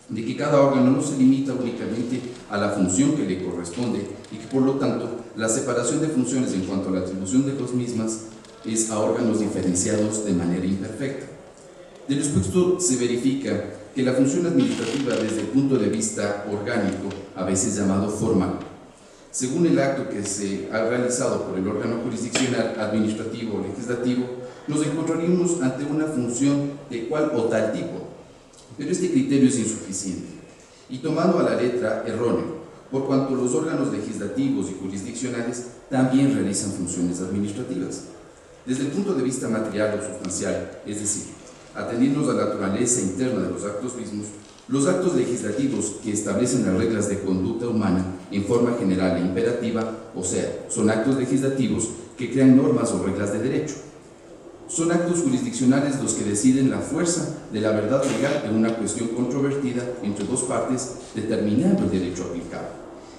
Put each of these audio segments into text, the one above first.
de que cada órgano no se limita únicamente a la función que le corresponde y que por lo tanto la separación de funciones en cuanto a la atribución de las mismas es a órganos diferenciados de manera imperfecta. De lo expuesto se verifica que la función administrativa desde el punto de vista orgánico, a veces llamado formal, según el acto que se ha realizado por el órgano jurisdiccional, administrativo o legislativo, nos encontraríamos ante una función de cual o tal tipo, pero este criterio es insuficiente y tomado a la letra erróneo, por cuanto los órganos legislativos y jurisdiccionales también realizan funciones administrativas. Desde el punto de vista material o sustancial, es decir, atendiendo a la naturaleza interna de los actos mismos, los actos legislativos que establecen las reglas de conducta humana en forma general e imperativa, o sea, son actos legislativos que crean normas o reglas de derecho. Son actos jurisdiccionales los que deciden la fuerza de la verdad legal en una cuestión controvertida entre dos partes, determinando el derecho aplicable.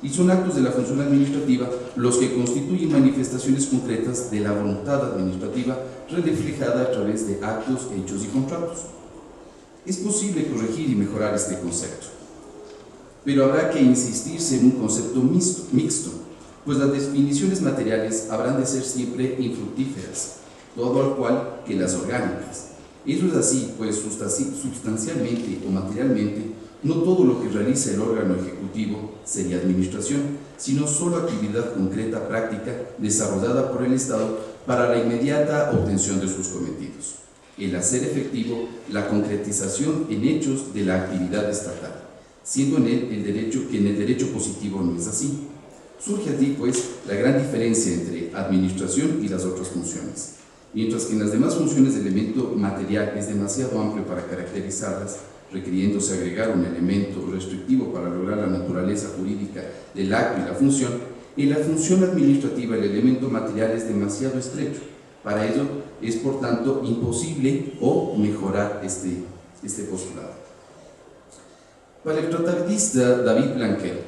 Y son actos de la función administrativa los que constituyen manifestaciones concretas de la voluntad administrativa reflejada a través de actos, hechos y contratos. Es posible corregir y mejorar este concepto, pero habrá que insistirse en un concepto mixto, pues las definiciones materiales habrán de ser siempre infructíferas, todo al cual que las orgánicas. Eso es así, pues sustancialmente o materialmente, no todo lo que realiza el órgano ejecutivo sería administración, sino solo actividad concreta práctica desarrollada por el Estado para la inmediata obtención de sus cometidos. El hacer efectivo la concretización en hechos de la actividad estatal, siendo en él el derecho que en el derecho positivo no es así. Surge allí, pues, la gran diferencia entre administración y las otras funciones. Mientras que en las demás funciones el elemento material es demasiado amplio para caracterizarlas, requiriéndose agregar un elemento restrictivo para lograr la naturaleza jurídica del acto y la función, en la función administrativa el elemento material es demasiado estrecho. Para ello es, por tanto, imposible o mejorar este postulado. Para el tratadista David Blanquer,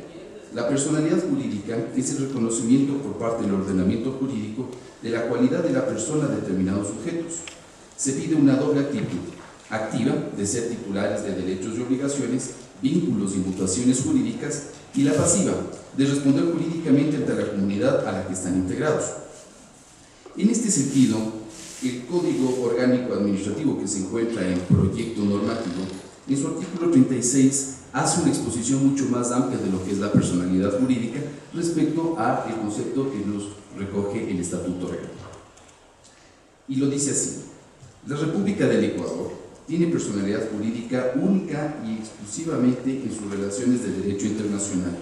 la personalidad jurídica es el reconocimiento por parte del ordenamiento jurídico de la cualidad de la persona de determinados sujetos. Se pide una doble actitud: activa, de ser titulares de derechos y obligaciones, vínculos y mutaciones jurídicas, y la pasiva, de responder jurídicamente ante la comunidad a la que están integrados. En este sentido, el Código Orgánico Administrativo que se encuentra en proyecto normativo, en su artículo 36, hace una exposición mucho más amplia de lo que es la personalidad jurídica respecto al concepto que nos recoge el Estatuto Real. Y lo dice así: la República del Ecuador tiene personalidad jurídica única y exclusivamente en sus relaciones de derecho internacional,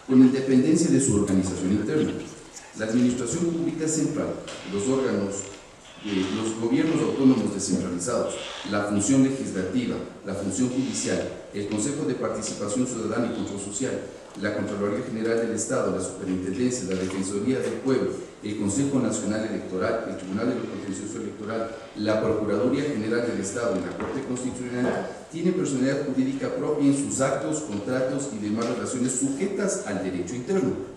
con independencia de su organización interna. La administración pública central, los órganos, los gobiernos autónomos descentralizados, la función legislativa, la función judicial, el Consejo de Participación Ciudadana y Control Social, la Contraloría General del Estado, la Superintendencia, la Defensoría del Pueblo, el Consejo Nacional Electoral, el Tribunal de lo Contencioso Electoral, la Procuraduría General del Estado y la Corte Constitucional tienen personalidad jurídica propia en sus actos, contratos y demás relaciones sujetas al derecho interno.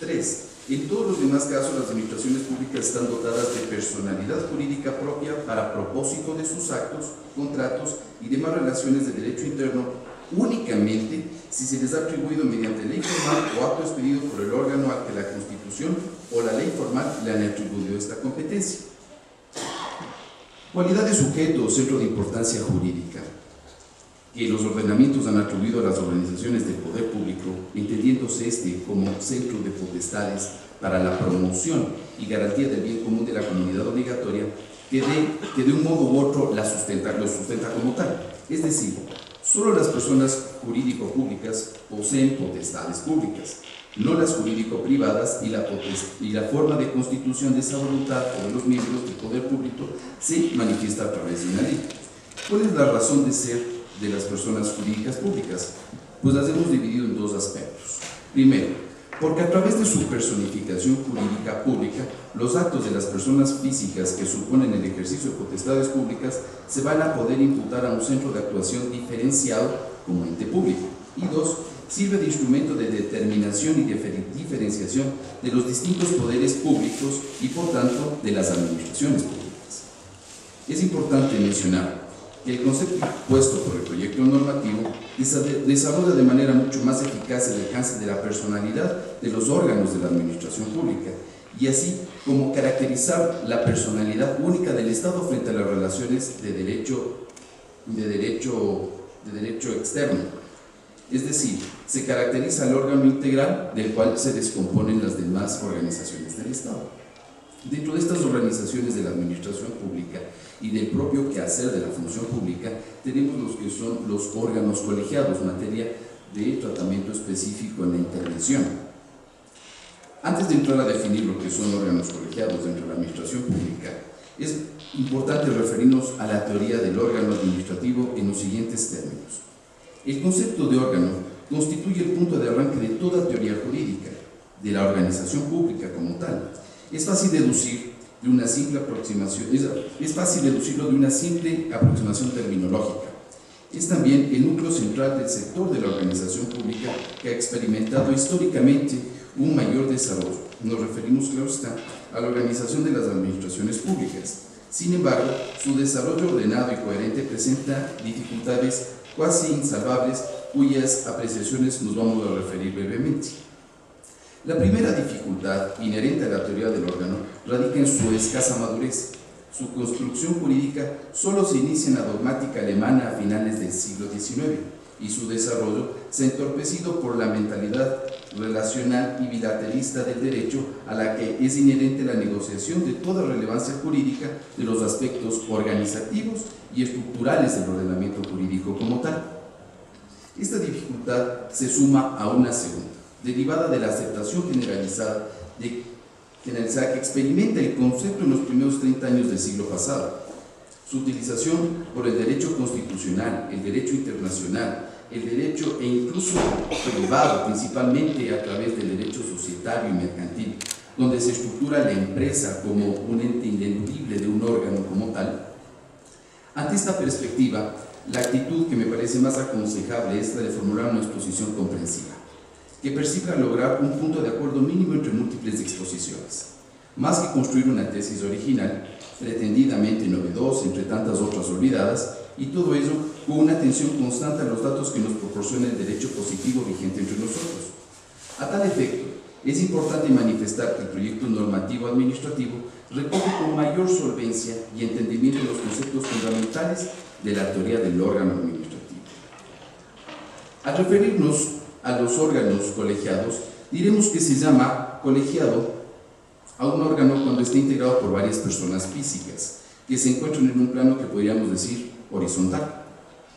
3. En todos los demás casos, las administraciones públicas están dotadas de personalidad jurídica propia para propósito de sus actos, contratos y demás relaciones de derecho interno, únicamente si se les ha atribuido mediante ley formal o acto expedido por el órgano al que la Constitución o la ley formal le han atribuido esta competencia. Cualidad de sujeto o centro de importancia jurídica que los ordenamientos han atribuido a las organizaciones del poder público, entendiéndose este como centro de potestades para la promoción y garantía del bien común de la comunidad obligatoria, que de un modo u otro lo sustenta como tal. Es decir, solo las personas jurídico-públicas poseen potestades públicas, no las jurídico-privadas, y la forma de constitución de esa voluntad por los miembros del poder público se manifiesta a través de una ley. ¿Cuál es la razón de ser de las personas jurídicas públicas? Pues las hemos dividido en dos aspectos. Primero, porque a través de su personificación jurídica pública, los actos de las personas físicas que suponen el ejercicio de potestades públicas se van a poder imputar a un centro de actuación diferenciado como ente público. Y dos, sirve de instrumento de determinación y diferenciación de los distintos poderes públicos y, por tanto, de las administraciones públicas. Es importante mencionar que el concepto impuesto por el proyecto normativo desarrolla de manera mucho más eficaz el alcance de la personalidad de los órganos de la administración pública, y así como caracterizar la personalidad única del Estado frente a las relaciones de derecho externo. Es decir, se caracteriza el órgano integral del cual se descomponen las demás organizaciones del Estado. Dentro de estas organizaciones de la administración pública y del propio quehacer de la función pública, tenemos los que son los órganos colegiados, materia de tratamiento específico en la intervención. Antes de entrar a definir lo que son órganos colegiados dentro de la administración pública, es importante referirnos a la teoría del órgano administrativo en los siguientes términos. El concepto de órgano constituye el punto de arranque de toda teoría jurídica, de la organización pública como tal. Es fácil deducirlo de una simple aproximación terminológica. Es también el núcleo central del sector de la organización pública que ha experimentado históricamente un mayor desarrollo. Nos referimos, claro está, a la organización de las administraciones públicas. Sin embargo, su desarrollo ordenado y coherente presenta dificultades casi insalvables, cuyas apreciaciones nos vamos a referir brevemente. La primera dificultad inherente a la teoría del órgano radica en su escasa madurez. Su construcción jurídica solo se inicia en la dogmática alemana a finales del siglo XIX y su desarrollo se ha entorpecido por la mentalidad relacional y bilaterista del derecho, a la que es inherente la negociación de toda relevancia jurídica de los aspectos organizativos y estructurales del ordenamiento jurídico como tal. Esta dificultad se suma a una segunda, derivada de la aceptación generalizada que experimenta el concepto en los primeros 30 años del siglo pasado. Su utilización por el derecho constitucional, el derecho internacional, el derecho e incluso privado, principalmente a través del derecho societario y mercantil, donde se estructura la empresa como un ente ineludible de un órgano como tal. Ante esta perspectiva, la actitud que me parece más aconsejable es la de formular una exposición comprensiva, que persiga lograr un punto de acuerdo mínimo entre múltiples exposiciones, más que construir una tesis original, pretendidamente novedosa entre tantas otras olvidadas, y todo ello con una atención constante a los datos que nos proporciona el derecho positivo vigente entre nosotros. A tal efecto, es importante manifestar que el proyecto normativo administrativo recoge con mayor solvencia y entendimiento los conceptos fundamentales de la teoría del órgano administrativo. Al referirnos a los órganos colegiados, diremos que se llama colegiado a un órgano cuando está integrado por varias personas físicas que se encuentran en un plano que podríamos decir horizontal,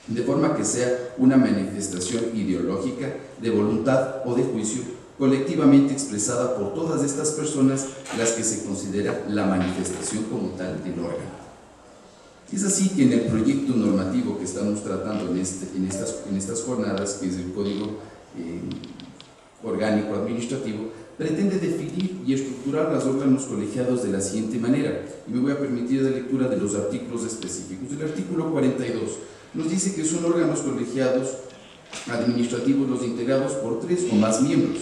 de forma que sea una manifestación ideológica de voluntad o de juicio colectivamente expresada por todas estas personas, las que se considera la manifestación como tal del órgano. Es así que en el proyecto normativo que estamos tratando en estas jornadas, que es el Código Orgánico Administrativo, pretende definir y estructurar los órganos colegiados de la siguiente manera, y me voy a permitir la lectura de los artículos específicos. El artículo 42 nos dice que son órganos colegiados administrativos los integrados por 3 o más miembros,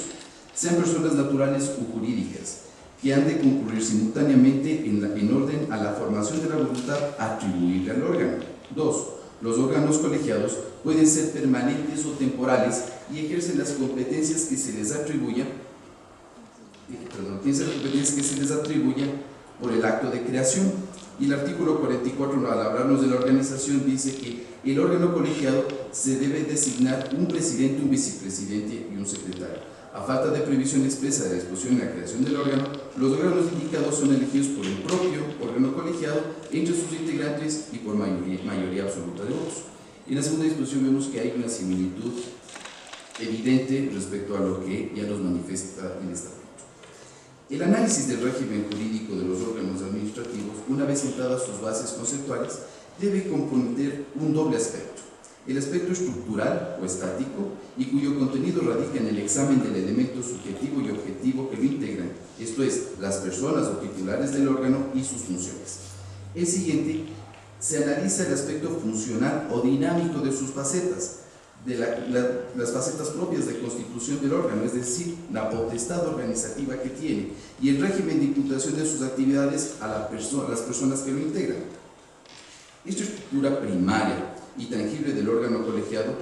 sean personas naturales o jurídicas, que han de concurrir simultáneamente en orden a la formación de la voluntad atribuible al órgano. 2. Los órganos colegiados pueden ser permanentes o temporales y ejercen las competencias que se les atribuyan por el acto de creación. Y el artículo 44, al hablarnos de la organización, dice que el órgano colegiado se debe designar un presidente, un vicepresidente y un secretario. A falta de previsión expresa de la disposición en la creación del órgano, los órganos indicados son elegidos por el propio órgano colegiado entre sus integrantes y por mayoría absoluta de votos. En la segunda disposición vemos que hay una similitud evidente respecto a lo que ya nos manifiesta el estatuto. El análisis del régimen jurídico de los órganos administrativos, una vez sentadas sus bases conceptuales, debe comprender un doble aspecto: el aspecto estructural o estático, y cuyo contenido radica en el examen del elemento subjetivo y objetivo que lo integran, esto es, las personas o titulares del órgano y sus funciones. El siguiente se analiza el aspecto funcional o dinámico de sus facetas, de las facetas propias de constitución del órgano, es decir, la potestad organizativa que tiene, y el régimen de imputación de sus actividades a las personas que lo integran. Esta estructura primaria y tangible del órgano colegiado,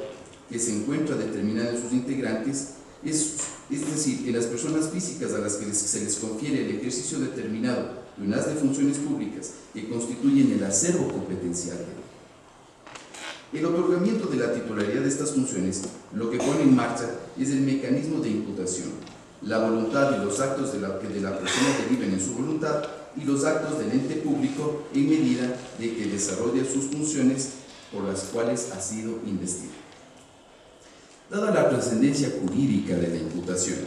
que se encuentra determinada en sus integrantes, es decir, en las personas físicas a las que se les confiere el ejercicio determinado de unas de funciones públicas que constituyen el acervo competencial. El otorgamiento de la titularidad de estas funciones lo que pone en marcha es el mecanismo de imputación, la voluntad y los actos de la persona deriven en su voluntad y los actos del ente público en medida de que desarrolla sus funciones por las cuales ha sido investido. Dada la trascendencia jurídica de la imputación,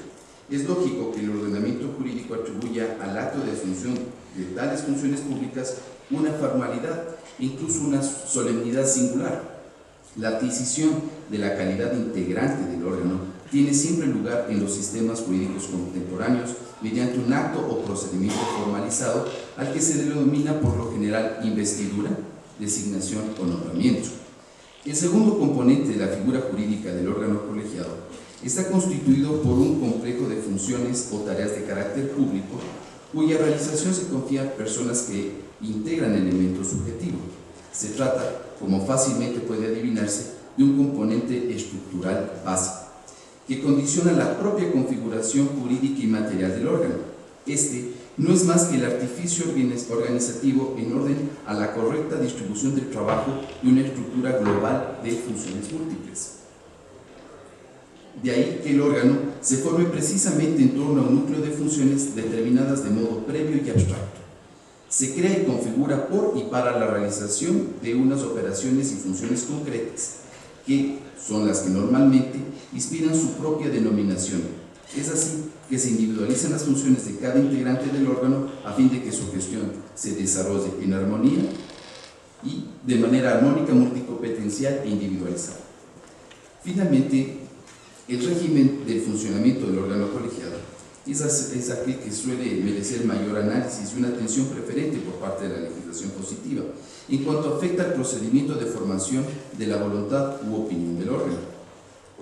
es lógico que el ordenamiento jurídico atribuya al acto de asunción de tales funciones públicas una formalidad, incluso una solemnidad singular. La adquisición de la calidad integrante del órgano tiene siempre lugar en los sistemas jurídicos contemporáneos mediante un acto o procedimiento formalizado al que se denomina por lo general investidura, designación o nombramiento. El segundo componente de la figura jurídica del órgano colegiado está constituido por un complejo de funciones o tareas de carácter público cuya realización se confía a personas que integran elementos subjetivos. Se trata, como fácilmente puede adivinarse, de un componente estructural básico que condiciona la propia configuración jurídica y material del órgano. Este no es más que el artificio organizativo en orden a la correcta distribución del trabajo y una estructura global de funciones múltiples. De ahí que el órgano se forme precisamente en torno a un núcleo de funciones determinadas de modo previo y abstracto. Se crea y configura por y para la realización de unas operaciones y funciones concretas, que son las que normalmente inspiran su propia denominación. Es así que se individualizan las funciones de cada integrante del órgano a fin de que su gestión se desarrolle en armonía y de manera armónica, multicompetencial e individualizada. Finalmente, el régimen del funcionamiento del órgano colegiado es aquel que suele merecer mayor análisis y una atención preferente por parte de la legislación positiva en cuanto afecta al procedimiento de formación de la voluntad u opinión del órgano.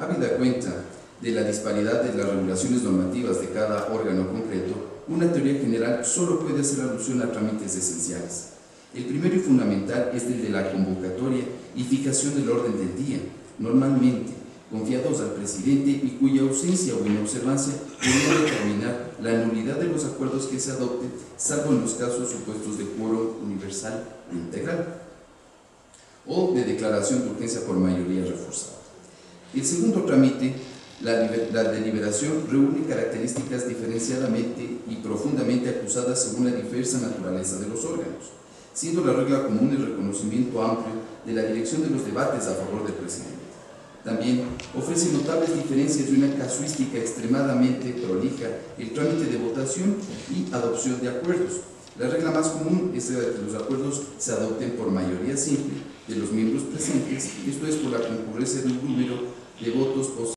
Habida cuenta de la disparidad de las regulaciones normativas de cada órgano concreto, una teoría general solo puede hacer alusión a trámites esenciales. El primero y fundamental es el de la convocatoria y fijación del orden del día, normalmente confiados al presidente y cuya ausencia o inobservancia podría determinar la nulidad de los acuerdos que se adopten, salvo en los casos supuestos de quórum universal o integral, o de declaración de urgencia por mayoría reforzada. El segundo trámite, la deliberación, reúne características diferenciadamente y profundamente acusadas según la diversa naturaleza de los órganos, siendo la regla común el reconocimiento amplio de la dirección de los debates a favor del presidente. También ofrece notables diferencias y una casuística extremadamente prolija el trámite de votación y adopción de acuerdos. La regla más común es que los acuerdos se adopten por mayoría simple de los miembros presentes, esto es por la concurrencia de un número de votos